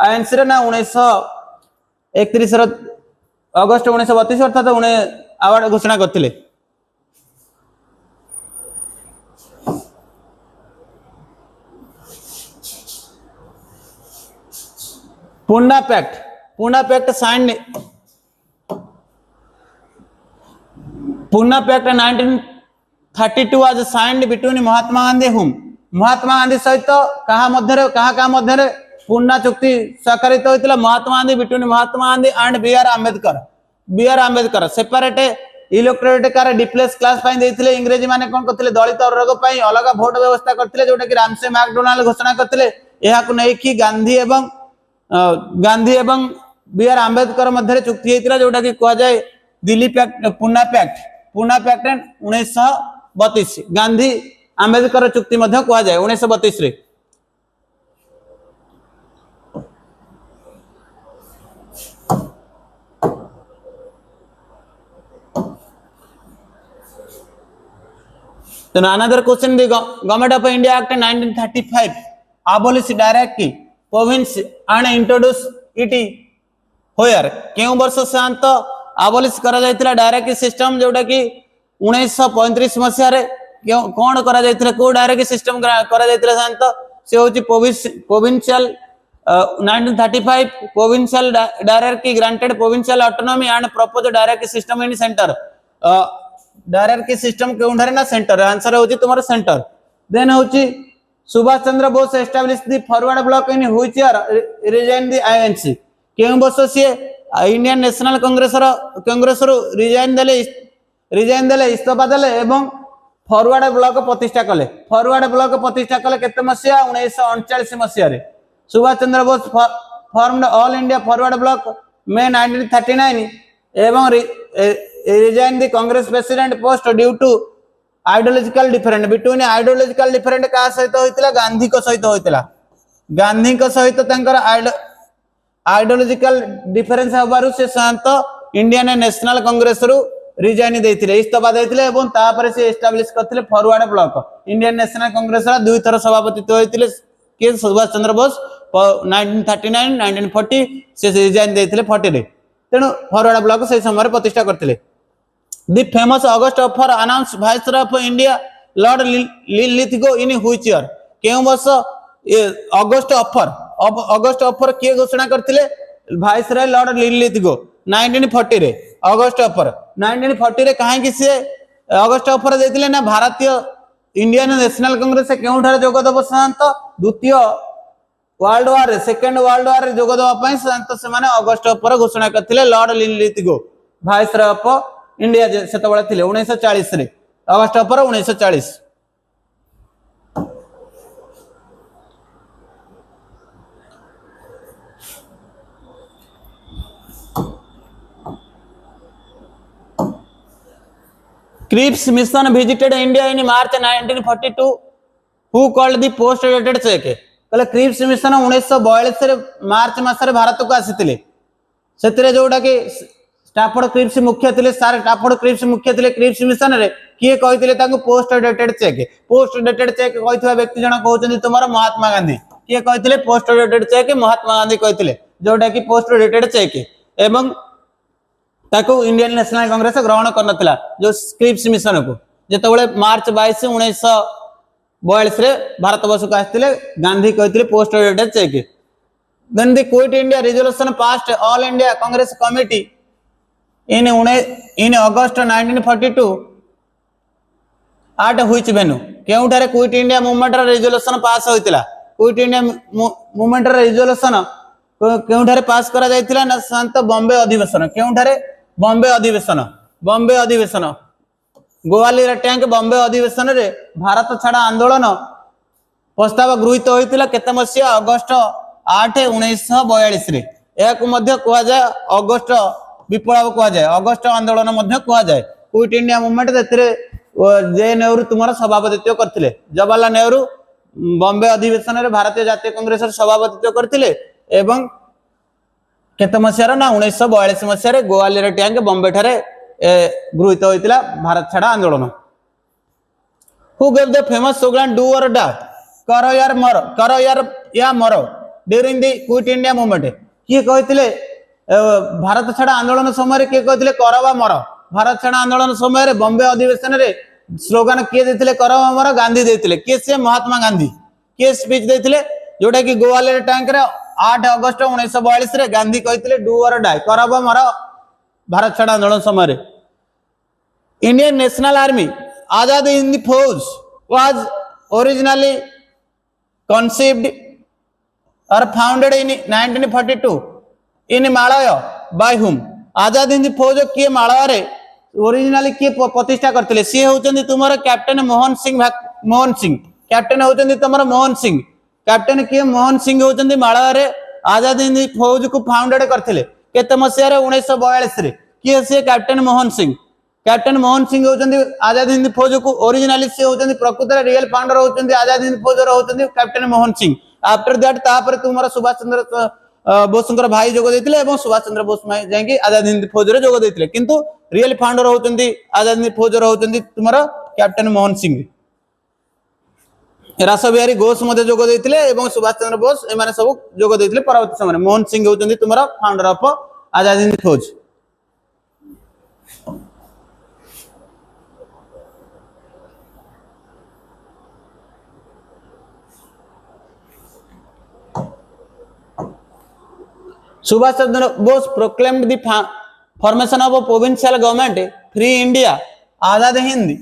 Speaker 1: आईएनसी रे ना 1931 अगस्त 1932 अर्थात उन्हें अवार्ड घोषणा करथिले। Poona pact signed Poona pact 1932 was signed between Mahatma Gandhi whom Mahatma Gandhi सहित कहा मध्य पूना चुक्ति स्वाक्षरित होता Mahatma Gandhi between Mahatma Gandhi and B R Ambedkar separate electorate कार डिप्लेस क्लास पाई देथिले इंग्रेजी माने कोन करथिले दलित वर्ग पाई अलग वोट व्यवस्था करथिले जोटा कि रामसे मैकडोनाल्ड घोषणा करथिले। एहा को नै कि गांधी एवं बी आर आंबेडकर मध्य चुक्ति हेतिला जोटा कि कह जाय दिल्ली पैक्ट पूना पैक्ट 1932 गांधी आंबेडकर चुक्ति मध्य कह जाय 1932 रे। Then another question, the Government of India Act 1935 abolish directly province and introduce it where क्यों वर्ष से अंत abolish करा जायतिला डायरेक्ट सिस्टम जोटा कि 1935 मसिया रे कोन करा जायतिला को डायरेक्ट सिस्टम करा जायतिला शांत से होची provincial 1935 provincial directly granted provincial autonomy and proposed direct system in center direct system केउंठारे ना सेंटर आंसर होची तुम्हारा सेंटर। देन होची Subhas Chandra Bose establish the forward bloc in which year resign the INC केउ वर्ष से इंडियन नेशनल कांग्रेस रो रिजाइन देले इस्तीफा देले एवं फॉरवर्ड ब्लॉक प्रतिष्ठा कले केते मसिया 1939 मसिया रे Subhas Chandra Bose formed all India forward bloc May 1939 एवं resign the Congress president post due to ideological difference between ideological difference का सहित होइतिला गांधी को सहित तंकर ideological difference हबारु से शांत इंडियन नेशनल कांग्रेस रु रिजाइन देथिले इस्तीफा देथिले एवं तापर से एस्टैब्लिश करथिले forward block Indian national Congress रा दुई थर सभापति होइतिले के सुभाष चंद्र बोस 1939 1940 से रिजाइन देथिले 40 रे तेनु फॉरवर्ड ब्लॉक से समय प्रतिष्ठा करथिले। The famous August offer announced Viceroy of India Lord Linlithgow in which year केउ वर्ष अगस्त ऑफर के घोषणा करथिले वाइसरॉय लॉर्ड लिनलिथगो 1940 रे अगस्त ऑफर 1940 रे काहे कि से अगस्त ऑफर देथिले ना भारतीय इंडियन नेशनल कांग्रेस से केउ ठारे जोग दब शांत द्वितीय world war second world war जोग दबा पई शांत से माने अगस्त ऑफर घोषणा करथिले Lord Linlithgow viceroy of India सेतबळे थिले 1940 रे August offer 1940। Cripps mission visited India in March 1942 who called the post dated cheque कहले क्रिप्स मिशन 1942 रे मार्च मास रे भारत को आसीतिले सेतरे जोडा के स्टाफोर्ड क्रिप्स मुख्य थिले सर स्टाफोर्ड क्रिप्स मुख्य थिले क्रिप्स मिशन रे किए कहिथिले तांको पोस्ट डेटेड चेक कहिथवा व्यक्ति जण कहउचंदी तुम्हारा महात्मा गांधी किए कहिथिले post dated check Mahatma Gandhi कहिथिले जोडा कि पोस्ट डेटेड चेक एवं ताको इंडियन नेशनल कांग्रेस ग्रहण करनथिला जो क्रिप्स मिशन को जेतबळे मार्च 22 1942 रे भारत वर्ष को आस्थिले गांधी कहिथिले post dated cheque. Then the quit India resolution passed all India Congress committee in August 1942 at which venue केउठारे quit India movement resolution pass होइतिला क्विट इंडिया मूवमेंट रेजोल्यूशन केउठारे पास करा जायतिला ना शांत बॉम्बे अधिवेशन केउठारे बॉम्बे अधिवेशन गोवालियर टैंक बॉम्बे अधिवेशन रे भारत छाड़ा आंदोलन प्रस्ताव गृहीत होइतिला केते मसिया अगस्त 8 1942 रे याकु मध्य कहा जाय अगस्त विप्लव कहा जाए अगस्त आंदोलन मध्य कहा जाए क्विट इंडिया मूवमेंट जे नेहरू तुम सभापतित्व करथिले। जवाहरलाल नेहरू बॉम्बे अधिवेशन रे भारतीय जातीय कांग्रेस सभापतित्व करथिले एवं केते मसियार ना 1942 मसियारे ग्वालियर टैंक बॉम्बे ठारे गृहीत होइतिला भारत छाड़ आंदोलन। Who gave the famous slogan do और डा, करो यार मरो, करो यार या मरो during the quit India movement? किए कहथिले भारत छाड़ आंदोलन समय किए कहथिले करो बा मरो? भारत छाड़ आंदोलन समय बॉम्बे अधिवेशन रे स्लोगन किए देथिले करो बा मरो? गांधी देथिले। किए से? महात्मा गांधी। किए स्पीच देथिले जोटा कि ग्वालियर टैंक रे 8 अगस्त 1942 रे गांधी कहथिले डू और डाई, करो बा मरो भारत छाड़ आंदोलन समय। इंडियन नेशनल आर्मी आजाद हिंद फौज was originally conceived or founded in 1942 in Malaya by whom? आजाद हिंद फौज किए मालवा रे ओरिजिनली किए प्रतिष्ठा करथिले? सी होचंदी तुमर कैप्टन मोहन सिंह। मोहन सिंह कैप्टन होचंदी तुमर मोहन सिंह। कैप्टन किए? मोहन सिंह होचंदी मालवा रे आजाद हिंद फौज को फाउंडेड करथिले केते मसिया रे 1942 रे। किए से? कैप्टन मोहन सिंह। कैप्टन मोहन सिंह होचंदी आजाद हिंद फौज को ओरिजिनली से होचंदी प्रकृत रे रियल फाउंडर होचंदी आजाद हिंद फौज रे होचंदी captain Mohan Singh. After that तापर तुमर सुभाष चंद्र बोसंकर भाई जोग देथिले एवं सुभाष चंद्र बोस जायकि आजाद हिंद फौज रे जोग देथिले, किंतु रियल फाउंडर होचंदी आजाद हिंद फौज रे होचंदी तुमर कैप्टन मोहन सिंह। रास बिहारी घोष मध्य जोग देथिले एवं सुभाष चंद्र बोस ए माने सब जोग देथिले परवर्ती समय। मोहन सिंह होचंदी तुमर फाउंडर ऑफ आजाद हिंद फौज। Subhash Chandra Bose proclaimed the formation of a provincial government free India Azad Hind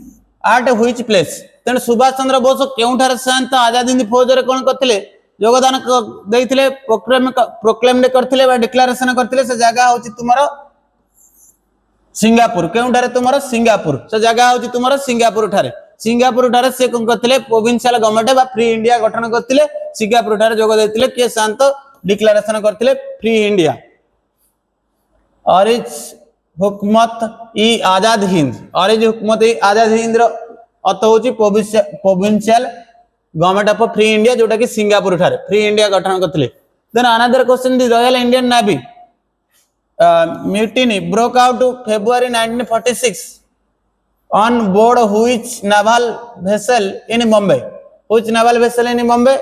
Speaker 1: at which place? तेन सुभाष चंद्र बोस केउठार शांत आजाद हिंद फौज रे कोन करथिले योगदान देथिले प्रोक्लेम्ड करथिले बा डिक्लेरेशन करथिले? से जगह होची तुमरो सिंगापुर। केउठारे तुमरो सिंगापुर। से जगह होची तुमरो सिंगापुर ठारे। सिंगापुर ठारे से कोन करथिले प्रोविंशियल गवर्नमेंट बा फ्री इंडिया गठन करथिले। सिंगापुर ठारे जोग देथिले के शांत डिक्लेरेशन करथिले फ्री इंडिया। ऑरेंज हुकूमत ई आजाद हिंद। ऑरेंज हुकूमत ई आजाद हिंद रो अर्थ होची provincial government of free India जोटा कि सिंगापुर ठारे फ्री इंडिया गठन करथिले। Then another question, the royal Indian navy mutiny broke out February 1946 on board which naval vessel in Bombay? Which naval vessel in Bombay?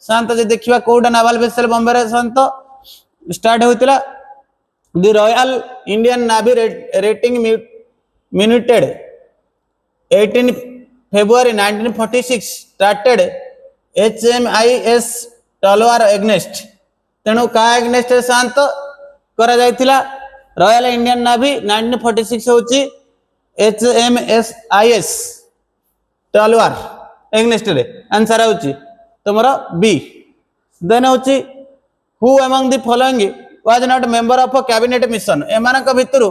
Speaker 1: शांत जे देखिबा कोडा novel vessel Bombay रे शांत स्टार्ट होइतला। The royal Indian navy rating minuted 18 February 1946 started HMIS Talwar against. तेणु का against शांत करा जायतिला रॉयल इंडियन नेवी 1946 होची HMSIS तलवार एग्नेस्ट रे। आंसर होची तुमरा बी। देन होची who among the following was not member of cabinet mission? एमानक भितरु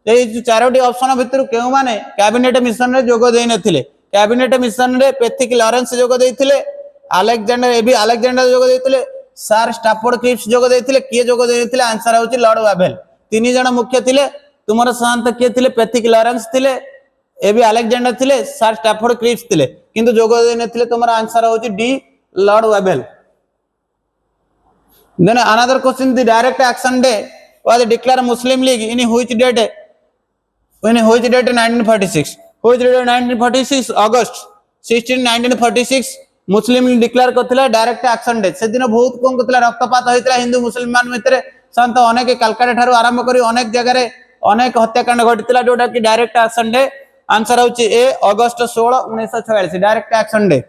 Speaker 1: ए चारोटी ऑप्शन भितरु केउ माने कैबिनेट मिशन रे जोग देइ नथिले? कैबिनेट मिशन रे पैथिक लॉरेंस जोग देइथिले, अलेक्जेंडर एबी अलेक्जेंडर जोग देइथिले, सर स्टैफोर्ड क्रिप्स जोग देइथिले। किए जोग देइथिले? आंसर होची लॉर्ड वावेल। तीन जण मुख्य थिले तुमरा शांत किए थिले? पैथिक लॉरेंस थिले, एबी अलेक्जेंडर थिले, सर स्टैफोर्ड क्रिप्स थिले, किंतु जोग देइ नथिले। तुमरा आंसर होची D Lord Wavell. Then another question, the direct action day was declared Muslim League in which date? In which date? 1946. Which date? 1946 August 16 1946 Muslim League declare करथिला direct action day. से दिन बहुत कोन करथिला रक्तपात होइतला हिंदू मुसलमान भितरे शांत अनेक कलकत्ता ठारू आरंभ करी अनेक जगह रे अनेक हत्याकांड घटितला जोटा कि डायरेक्ट एक्शन डे। आंसर होची ए अगस्त 16 1946 direct action day.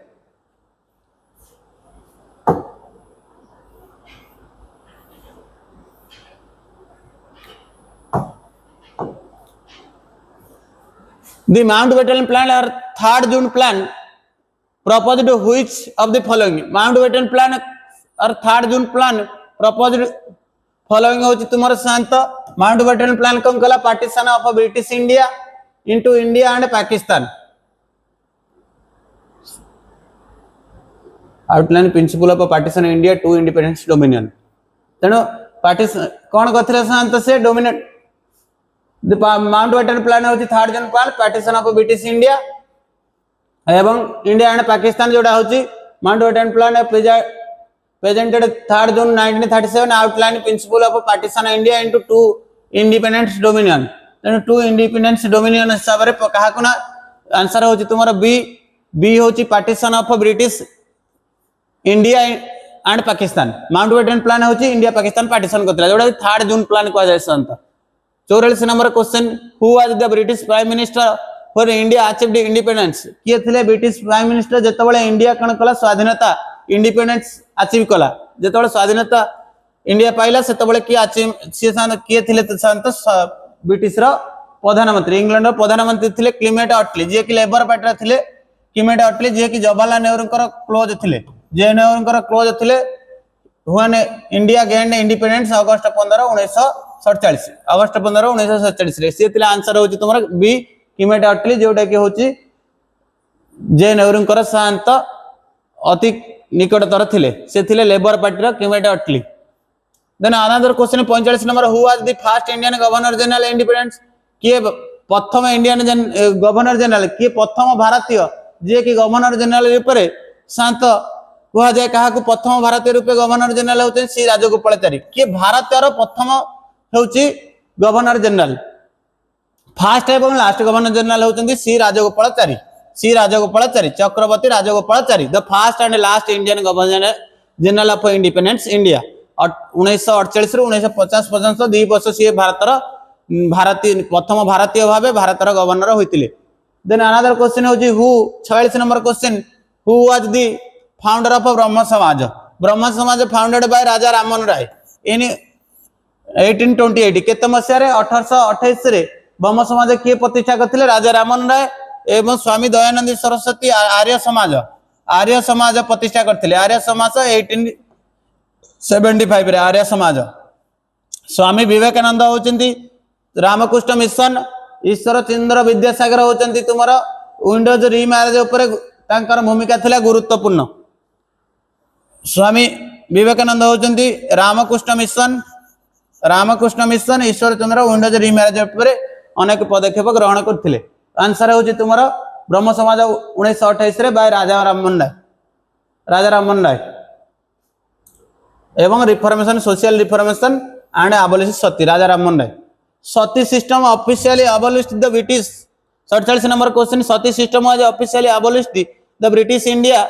Speaker 1: The Mountbatten plan or 3rd June plan proposed which of the following? Mountbatten plan or 3rd June plan proposed following होची तुमर शांत। Mountbatten plan कौन कला? Partition of British India into India and Pakistan. Outline principle of partition India to independence dominion. तेणु partition कौन करथिले शांत? से डोमिनेट। The Mountbatten plan होची 3rd June plan partition of British India एवं इंडिया एंड पाकिस्तान जोड़ा होची Mountbatten plan presented 3rd June 1937 outline principle of partition India into two independent dominion तेणु टू इंडिपेंडेंस डोमिनियन हिसाब रे कहा कुना आंसर होची तुमरा बी होची partition of British India and Pakistan Mountbatten plan होची इंडिया पाकिस्तान पार्टीशन करतला जोडा 3rd जून प्लान को जाय संत 44 number question who was the British prime minister for India achieved independence किए थिले ब्रिटिश प्राइम मिनिस्टर जेतबळे इंडिया कण कला स्वाधीनता इंडिपेंडेंस अचीव कला जेतबळे स्वाधीनता इंडिया पाइला सेतबळे की अचीव से किए थिले संत ब्रिटिश रो प्रधानमंत्री इंग्लैंड रो प्रधानमंत्री थिले क्लेमेंट अटली जे कि लेबर पार्टी थिले क्लेमेंट अटली जे कि जवाहरलाल नेहरू कर क्लोज थिले जे नेहरू कर क्लोज थिले व्हेन इंडिया गेन्ड इंडिपेंडेंस अगस्त 15 1947 अगस्त 15 1947 रे से थिले आंसर होची तुमरा बी क्लेमेंट अटली जोटा कि होची जे नेहरू कर शांत अति निकटतर थिले से थिले लेबर पार्टी रो Clement Attlee then another question 45 number who was the first Indian governor general independence किए प्रथम इंडियन गवर्नर जनरल किए प्रथम भारतीय जे कि गवर्नर जनरल ऊपर शांत कह जाए कहा को प्रथम भारतीय रूपे गवर्नर जनरल होते श्री राजगोपालाचारी किए भारतीय प्रथम होची गवर्नर जनरल फर्स्ट एवं लास्ट गवर्नर जनरल होते Shri Rajagopalachari Chakravarti Rajagopalachari the first and last Indian governor general of independence India 1948 रु 1950 पर्यंत 2 वर्ष सी भारतीय प्रथम भारतीय भाव भारतर गवर्नर होते देन अनदर क्वेश्चन होची who 46 number question who was the founder of ब्रह्म समाज फाउंडेड बाय राजा राममोहन राय इन 1828 केते मसिया रे 1828 रे ब्रह्म समाज किए प्रतिष्ठा करथिले राजा राममोहन राय एवं स्वामी दयानंद सरस्वती आर्य समाज प्रतिष्ठा करथिले आर्य समाज 1875 रे आर्य समाज स्वामी विवेकानंद होचंती रामकृष्ण मिशन ईश्वर चंद्र विद्यासागर होचंती तुमरा विंडोज रीमैरेज ऊपर तांकर भूमिका थिला गुरुत्वपूर्ण Swami Vivekananda होचंती Ramakrishna mission Ishwar Chandra Windows remarriage ऊपर अनेक पदक्षेप ग्रहण करथिले आंसर होची तुमरा ब्रह्म समाज 1928 रे बाय राजा राममोहन राय एवं reformation social reformation and abolish sati Raja Rammohan Roy sati system officially abolished the British 47 number question sati system was officially abolished the British India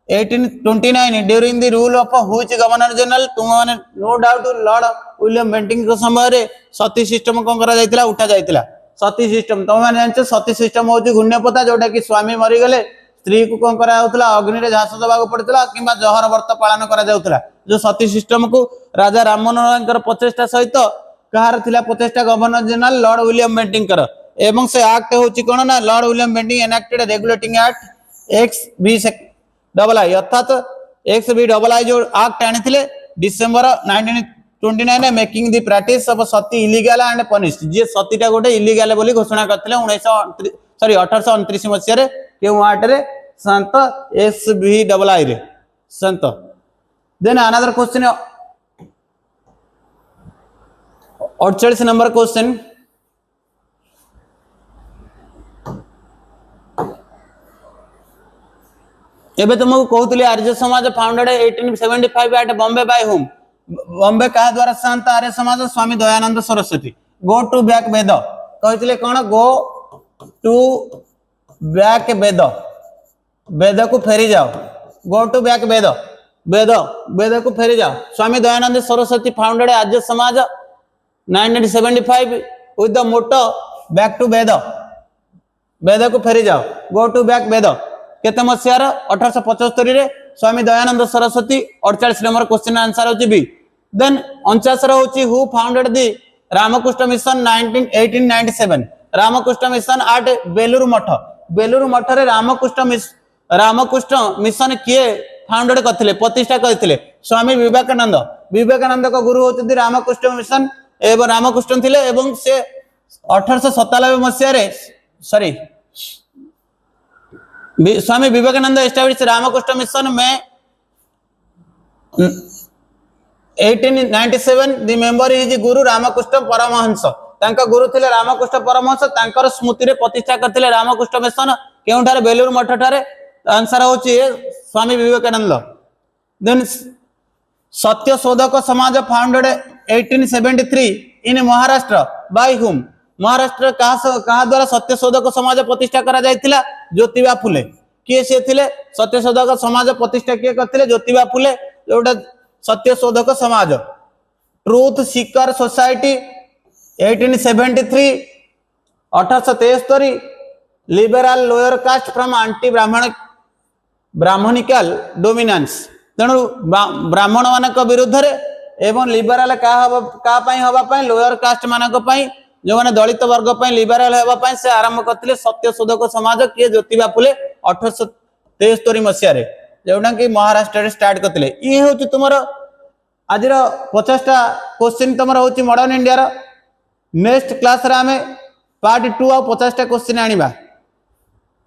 Speaker 1: 1829 during the rule of which governor general तुम माने no doubt lord William Bentinck के समय रे सती system कोन करा जायतिला उठा जायतिला सती system तुम माने जानछ सती system होची गुण्यपता जोटा कि स्वामी मरि गले स्त्री को कोन करा होतला अग्नि रे झांस दबा को पड़तला किबा जहर व्रत पालन करा जाउतला जो सती सिस्टम को राजा राममोहन रायकर प्रचेष्टा सहित कहार थिला प्रचेष्टा governor general lord William Bentinck कर एवं से एक्ट होची कोन ना lord William Bentinck enacted regulating act XBII अर्थात XBII जो एक्ट आनी थिले December 1929 making the practice of sati illegal and punished जे सतीटा गोटे इलीगल बोली घोषणा करथिले 1829 मसिया रे केउ आर्ट रे संत XBII रे संत then another question 48 number question एबे तुमको कहूतली Arya Samaj founded 1875 at Bombay by whom Bombay कहा द्वारा शांत Arya Samaj Swami Dayanand Saraswati go to back Veda कहतिले कोन गो टू बैक वेद को फेरी जाओ गो टू बैक वेद को फेरी जाओ Swami Dayanand Saraswati founded Arya Samaj 1975 with the motto back to Veda को फेरी जाओ गो टू बैक वेद केते मसिया 1875 रे Swami Dayanand Saraswati 48 number question answer होची बी देन 49 रे होची who founded the Ramakrishna Mission 1897 Ramakrishna Mission at Belur Math रे रामकृष्ण मिशन किए फाउंडेड करथिले प्रतिष्ठा करथिले स्वामी विवेकानंद को गुरु होचंती रामकृष्ण मिशन एवं रामकृष्ण थिले एवं से 1897 मसिया रे स्वामी विवेकानंद एस्टैब्लिश रामकृष्ण मिशन में 1897 द मेंबर इज गुरु रामकृष्ण परमहंस तांका गुरु थिले रामकृष्ण परमहंस तांकर स्मृति रे प्रतिष्ठा करथिले रामकृष्ण मिशन केउठारे बेलूर मठ ठारे आंसर होची स्वामी विवेकानंद। देन सत्य शोधक समाज founded 1873 in Maharashtra by whom. Maharashtra कहा द्वारा सत्य शोधक समाज प्रतिष्ठा करा जायतिला ज्योतिबा फुले। किए से थिले सत्य शोधक समाज प्रतिष्ठा किए करथिले ज्योतिबा फुले जोटा Satya Shodhak Samaj. Truth seeker society 1873 1873 liberal lower caste from anti brahminical dominance. तेणु ब्राह्मण मानक विरुद्ध रे एवं लिबराल का लोअर कास्ट मानक जो मैंने दलित वर्ग लिबराल होगा से आरंभ करते सत्य शोधक समाज किए ज्योतिबा फुले 1873 मसीह जोटा कि महाराष्ट्र स्टार्ट करते। ये हूँ तुम आज 50टा क्वेश्चन तुम हूँ मॉडर्न इंडिया। नेक्स्ट क्लास रे आमे पार्ट 2 आ 50टा क्वेश्चन आनिबा।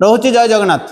Speaker 1: रोहुची जय जगन्नाथ।